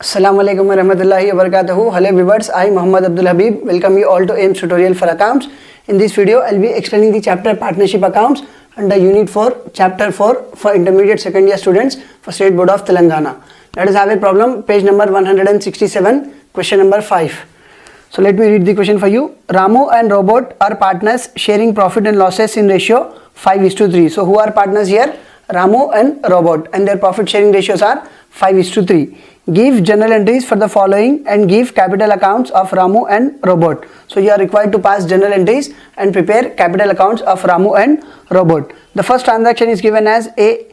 Assalamu alaikum wa rahmatullahi wa barakatuhu. Hello viewers, I am Muhammad Abdul Habib. Welcome you all to AIMS tutorial for accounts. In this video, I will be explaining the chapter partnership accounts under unit 4, chapter 4 for intermediate second year students for State Board of Telangana. Let us have a problem, page number 167, question number 5. So let me read the question for you. Ramu and Robot are partners sharing profit and losses in ratio 5:3. So who are partners here? Ramu and Robot, and their profit sharing ratios are 5:3. Give journal entries for the following and give capital accounts of Ramu and Robot. So you are required to pass journal entries and prepare capital accounts of Ramu and Robot. The first transaction is given as a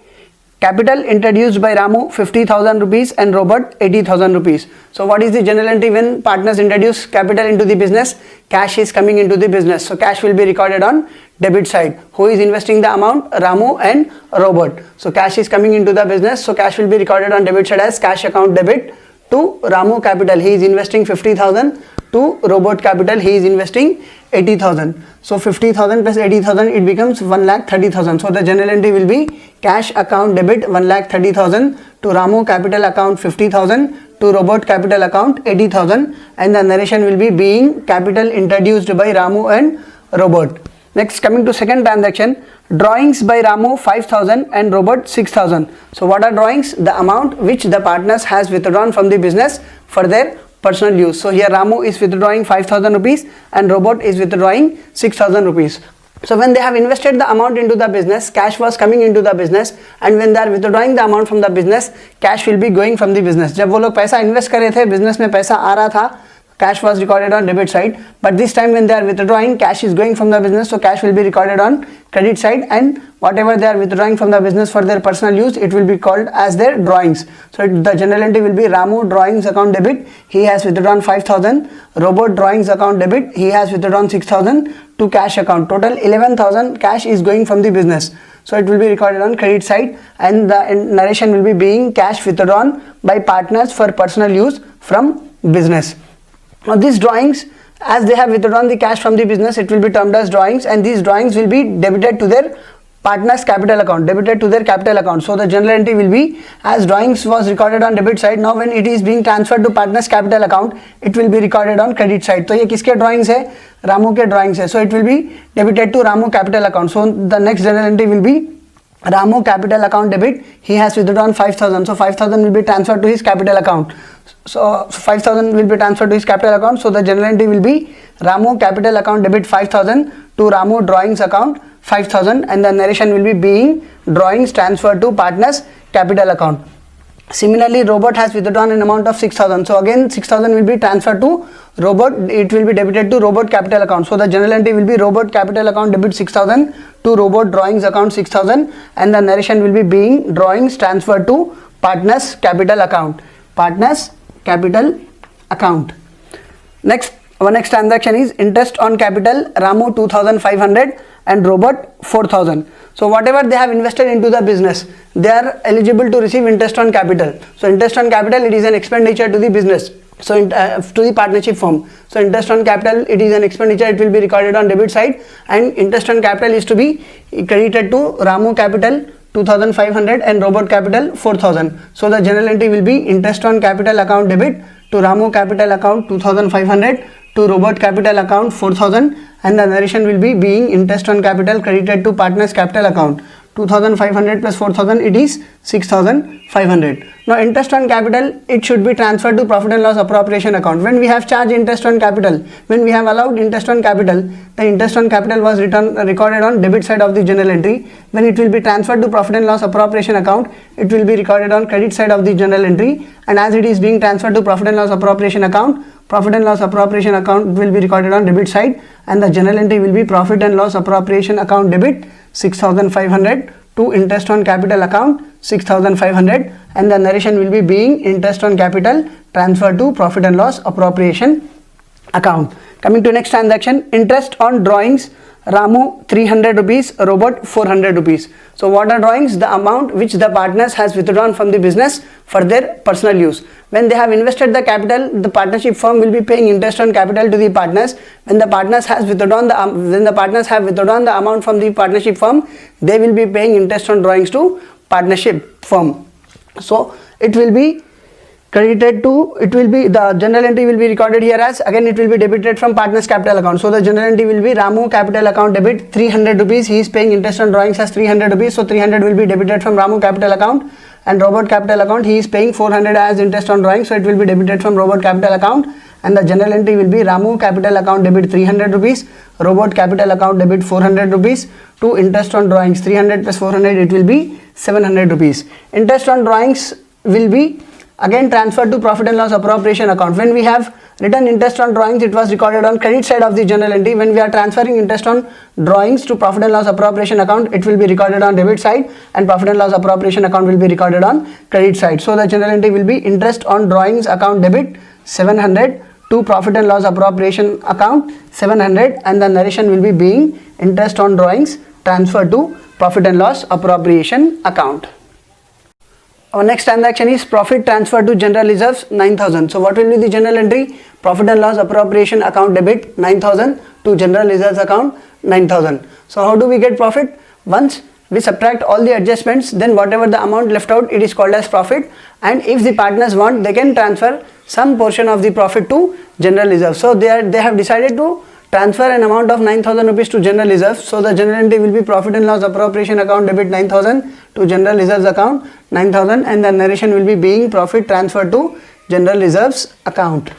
capital introduced by Ramu 50,000 rupees and Robot 80,000 rupees. So what is the journal entry when partners introduce capital into the business? Cash is coming into the business. So cash will be recorded on debit side. Who is investing the amount? Ramu and Robot. So cash is coming into the business. So cash will be recorded on debit side as cash account debit to Ramu capital. He is investing 50,000. To Robot capital, he is investing 80,000. So 50,000 plus 80,000, it becomes 1,30,000. So the journal entry will be cash account debit 1,30,000 to Ramu capital account 50,000 to Robot capital account 80,000, and the narration will be being capital introduced by Ramu and Robot. Next, coming to second transaction, drawings by Ramu 5,000 and Robot 6,000. So what are drawings? The amount which the partners has withdrawn from the business for their personal use. So here Ramu is withdrawing 5,000 rupees and Robot is withdrawing 6,000 rupees. So when they have invested the amount into the business, cash was coming into the business, and when they are withdrawing the amount from the business, cash will be going from the business. जब वो लोग पैसा invest कर रहे थे, business में पैसा आ रहा था, cash was recorded on debit side, but this time when they are withdrawing, cash is going from the business, so cash will be recorded on credit side, and whatever they are withdrawing from the business for their personal use, it will be called as their drawings. So the journal entry will be Ramu drawings account debit, he has withdrawn 5,000, Robot drawings account debit, he has withdrawn 6,000 to cash account, total 11,000 cash is going from the business. So it will be recorded on credit side, and the narration will be being cash withdrawn by partners for personal use from business. Now these drawings, as they have withdrawn the cash from the business, it will be termed as drawings, and these drawings will be debited to their partners capital account, debited to their capital account. So the journal entry will be as drawings was recorded on debit side, now when it is being transferred to partners capital account, it will be recorded on credit side. तो ये किसके drawings है? Ramu के drawings है. So it will be debited to Ramu capital account. So the next journal entry will be Ramu capital account debit, he has withdrawn 5,000, so 5,000 will be transferred to his capital account. So 5,000 will be transferred to his capital account, so the journal entry will be Ramu capital account debit 5,000 to Ramu drawings account 5,000, and the narration will be being drawings transferred to partners capital account. Similarly, Robot has withdrawn an amount of 6,000, so again 6,000 will be transferred to Robot, it will be debited to Robot capital account. So the journal entry will be Robot capital account debit 6,000 to Robot drawings account 6,000, and the narration will be being drawings transferred to partners capital account. Partners capital account. Next, our next transaction is interest on capital, Ramu 2,500 and Robot 4,000. So whatever they have invested into the business, they are eligible to receive interest on capital. So interest on capital, it is an expenditure to the business, so to the partnership firm. So interest on capital, it is an expenditure, it will be recorded on debit side, and interest on capital is to be credited to Ramu capital 2,500 and Robot capital 4,000. So the journal entry will be interest on capital account debit to Ramu capital account 2,500 to Robot capital account 4,000, and the narration will be being interest on capital credited to partners capital account 2,500 plus 4,000, it is 6,500. Now interest on capital, it should be transferred to profit and loss appropriation account. When we have charged interest on capital, when we have allowed interest on capital, the interest on capital was recorded on debit side of the journal entry. When it will be transferred to profit and loss appropriation account, it will be recorded on credit side of the journal entry, and as it is being transferred to profit and loss appropriation account, profit and loss appropriation account will be recorded on debit side, and the journal entry will be profit and loss appropriation account debit 6,500 to interest on capital account 6,500, and the narration will be being interest on capital transferred to profit and loss appropriation account. Coming to next transaction, interest on drawings, Ramu 300 rupees, Robot 400 rupees. So what are drawings? The amount which the partners has withdrawn from the business for their personal use. When they have invested the capital, the partnership firm will be paying interest on capital to the partners. When the partners have withdrawn the amount from the partnership firm, they will be paying interest on drawings to partnership firm. So it will be credited to, it will be, the general entry will be recorded here as, again it will be debited from partner's capital account. So the general entry will be Ramu capital account debit 300 rupees. He is paying interest on drawings as 300 rupees. So 300 will be debited from Ramu capital account, and robot capital account he is paying 400 as interest on drawings. So it will be debited from robot capital account, and the general entry will be Ramu capital account debit 300 rupees, robot capital account debit 400 rupees, to interest on drawings 300 plus 400, it will be 700 rupees. Interest on drawings will be again transferred to profit and loss appropriation account. When we have written interest on drawings, it was recorded on credit side of the general entry. When we are transferring interest on drawings to profit and loss appropriation account, it will be recorded on debit side, and profit and loss appropriation account will be recorded on credit side. So the general entry will be interest on drawings account debit 700 to profit and loss appropriation account 700, and the narration will be being interest on drawings transferred to profit and loss appropriation account. Our next transaction is profit transfer to general reserves 9,000. So what will be the general entry? Profit and loss appropriation account debit 9,000 to general reserves account 9,000. So how do we get profit? Once we subtract all the adjustments, then whatever the amount left out, it is called as profit. And if the partners want, they can transfer some portion of the profit to general reserves. So they have decided to transfer an amount of 9,000 rupees to general reserves. So the general entry will be profit and loss appropriation account debit 9,000 to general reserves account 9,000, and the narration will be being profit transferred to general reserves account.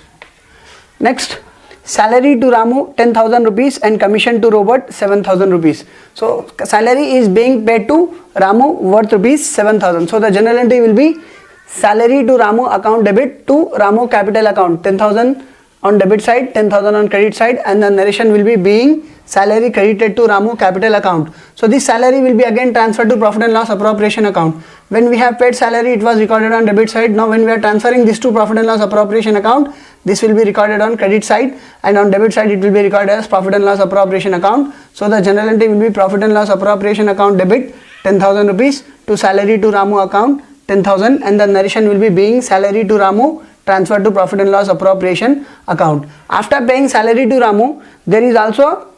Next, salary to Ramu 10,000 rupees and commission to robot 7,000 rupees. So salary is being paid to Ramu worth rupees 7,000. So the general entry will be salary to Ramu account debit to Ramu capital account 10,000 on debit side, 10,000 on credit side, and the narration will be being salary credited to Ramu capital account. So this salary will be again transferred to profit and loss appropriation account. When we have paid salary, it was recorded on debit side. Now when we are transferring this to profit and loss appropriation account, this will be recorded on credit side, and on debit side it will be recorded as profit and loss appropriation account. So the general entry will be profit and loss appropriation account debit 10,000 rupees to salary to Ramu account 10,000, and the narration will be being salary to Ramu transferred to profit and loss appropriation account. After paying salary to Ramu, there is also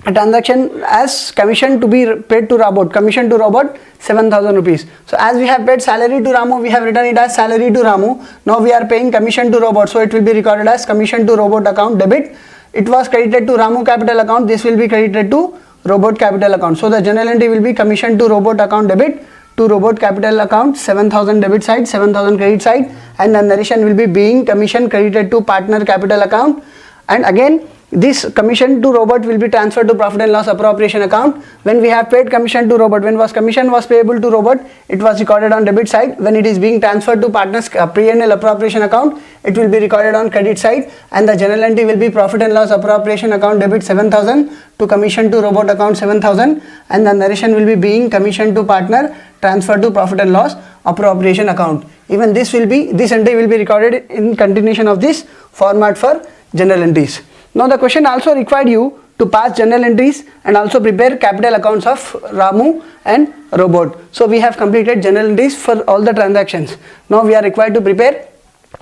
a transaction as commission to be paid to robot, commission to robot 7,000 rupees. So as we have paid salary to Ramu, we have written it as salary to Ramu. Now we are paying commission to robot, so it will be recorded as commission to robot account debit. It was credited to Ramu capital account, this will be credited to robot capital account. So the general entry will be commission to robot account debit to robot capital account 7,000 debit side, 7,000 credit side, and the narration will be being commission credited to partner capital account. And again this commission to robot will be transferred to profit and loss appropriation account. When we have paid commission to robot, when commission was payable to robot, it was recorded on debit side. When it is being transferred to partners P&L appropriation account, it will be recorded on credit side, and the general entry will be profit and loss appropriation account debit 7,000 to commission to robot account 7,000, and the narration will be being commission to partner transferred to profit and loss appropriation account. Even this entry will be recorded in continuation of this format for general entries. Now the question also required you to pass journal entries and also prepare capital accounts of Ramu and robot. So we have completed journal entries for all the transactions. Now we are required to prepare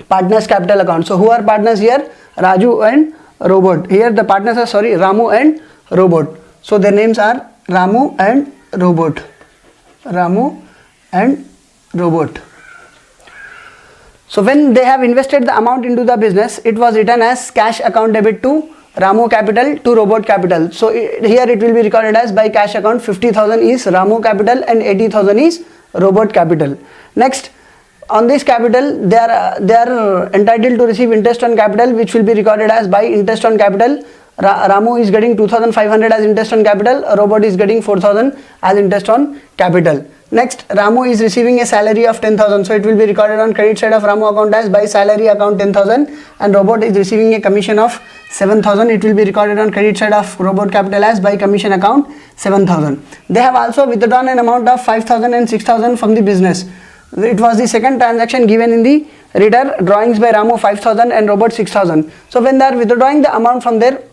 partners capital account. So who are partners here? Raju and robot. Here the partners are Ramu and robot. So their names are Ramu and robot. Ramu and robot. So when they have invested the amount into the business, it was written as cash account debit to Ramu capital to robot capital. So here it will be recorded as by cash account 50,000 is Ramu capital and 80,000 is robot capital. Next, on this capital they are entitled to receive interest on capital, which will be recorded as by interest on capital. Ramu is getting 2,500 as interest on capital, robot is getting 4,000 as interest on capital. Next, Ramu is receiving a salary of 10,000, so it will be recorded on credit side of Ramu account as by salary account 10,000, and robot is receiving a commission of 7,000, it will be recorded on credit side of robot capital as by commission account 7,000. They have also withdrawn an amount of 5,000 and 6,000 from the business. It was the second transaction given in the reader, drawings by Ramu 5,000 and robot 6,000. So when they are withdrawing the amount from their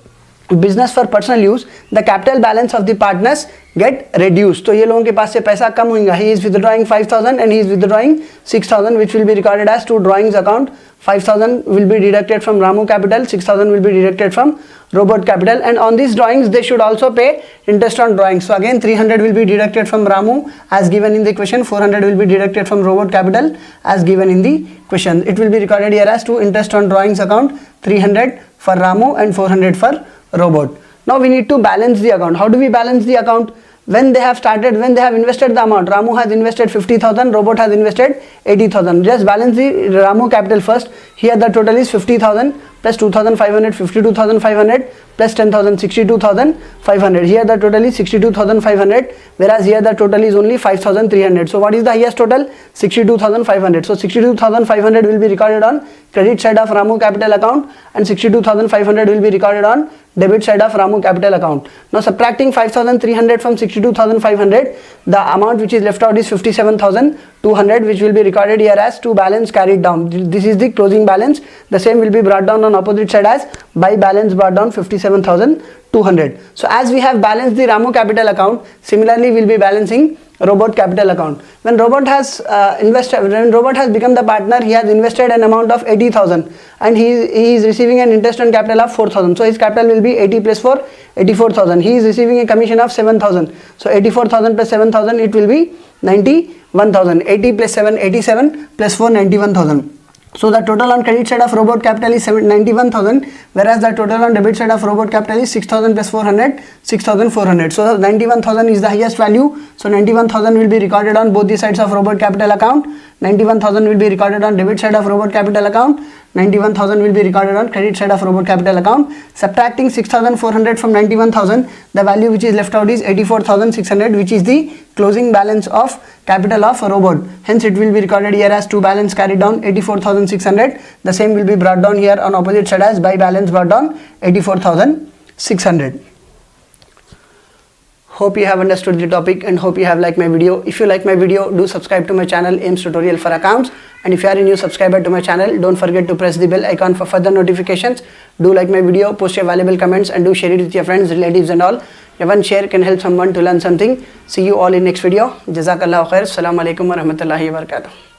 business for personal use the capital balance of the partners get reduced. तो ये लोगों के पास से पैसा कम होगा. He is withdrawing 5,000 and he is withdrawing 6,000, which will be recorded as two drawings account. 5,000 will be deducted from Ramu capital, 6,000 will be deducted from Robot capital, and on these drawings they should also pay interest on drawings. So again 300 will be deducted from Ramu as given in the question, 400 will be deducted from Robot capital as given in the question. It will be recorded here as two interest on drawings account, 300 for Ramu and 400 for Robot. Now we need to balance the account. How do we balance the account? When they have invested the amount, Ramu has invested 50,000, Robot has invested 80,000. Just balance the Ramu capital first. Here the total is 50,000 plus 2,500, 52,500 plus 10,000, 62,500. Here the total is 62,500, whereas here the total is only 5,300. So what is the highest total? 62,500. So 62,500 will be recorded on credit side of Ramu capital account and 62,500 will be recorded on debit side of Ramu capital account. Now subtracting 5,300 from 62,500, the amount which is left out is 57,200, which will be recorded here as to balance carried down. This is the closing balance. The same will be brought down on opposite side as by balance brought down 57,200. So as we have balanced the Ramu capital account, similarly we will be balancing Robot capital account. When Robot has become the partner, he has invested an amount of 80,000 and he is receiving an interest on capital of 4,000. So his capital will be 80 plus 4, 84,000. He is receiving a commission of 7,000. So 84,000 plus 7,000, it will be 91,000. 80 plus 7, 87 plus 4, 91,000. So the total on credit side of Robot capital is 91,000, whereas the total on debit side of Robot capital is 6,000 plus 400, 6,400. So 91,000 is the highest value. So 91,000 will be recorded on both the sides of Robot capital account. 91,000 will be recorded on debit side of Robot capital account. 91,000 will be recorded on credit side of Robot capital account. Subtracting 6,400 from 91,000, the value which is left out is 84,600, which is the closing balance of capital of Robot. Hence it will be recorded here as to balance carried down 84,600. The same will be brought down here on opposite side as by balance brought down 84,600. Hope you have understood the topic and hope you have liked my video. If you like my video, do subscribe to my channel AIMS Tutorial for Accounts. And if you are a new subscriber to my channel, don't forget to press the bell icon for further notifications. Do like my video, post your valuable comments and do share it with your friends, relatives and all. One share can help someone to learn something. See you all in next video. Jazakallahu khair. Assalamu alaikum wa rahmatullahi wa barakatuh.